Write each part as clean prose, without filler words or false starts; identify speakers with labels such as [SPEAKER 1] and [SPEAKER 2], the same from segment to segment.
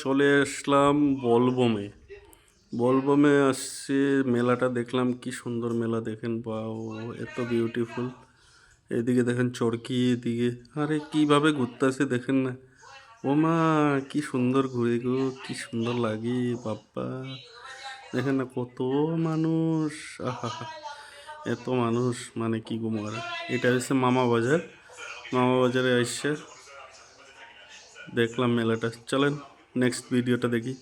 [SPEAKER 1] চলে আসলাম বলবমে। বলবমে আসছে, মেলাটা দেখলাম, কি সুন্দর মেলা দেখেন। বাও, এত বিউটিফুল। এদিকে দেখেন চরকি, এদিকে আরে কিভাবে ঘুরতেছে দেখেন না। ও মা, কি সুন্দর ঘুরে গো, কি সুন্দর লাগে বাপ্পা। দেখেন না কত মানুষ, আহা, এত মানুষ মানে কি গো মারা। এটা হচ্ছে মামা বাজার। মামা বাজারে আসছে, দেখলাম মেলাটা। চলেন নেক্সট ভিডিওটা দেখি।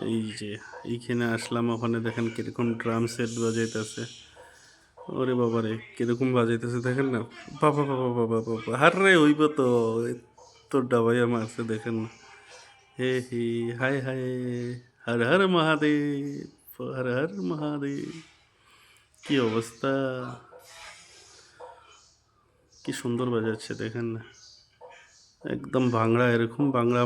[SPEAKER 1] এই যে এইখানে আসলাম, ওখানে দেখেন কিরকম ড্রাম সেট বাজাইতেছে। ওরে বাবা রে, কিরকম বাজাইতেছে দেখেন না। বাবা বাবা বাবা বাবা, হার রে হইব তো। তোর ডাবাইয়া মারছে দেখেন না। হে হে, হায় হায়, হর হর মহাদেব, হর হর মহাদেব। কি অবস্থা, কি সুন্দর বাজাচ্ছে দেখেন না। একদম বাংলা, এরকম বাংলা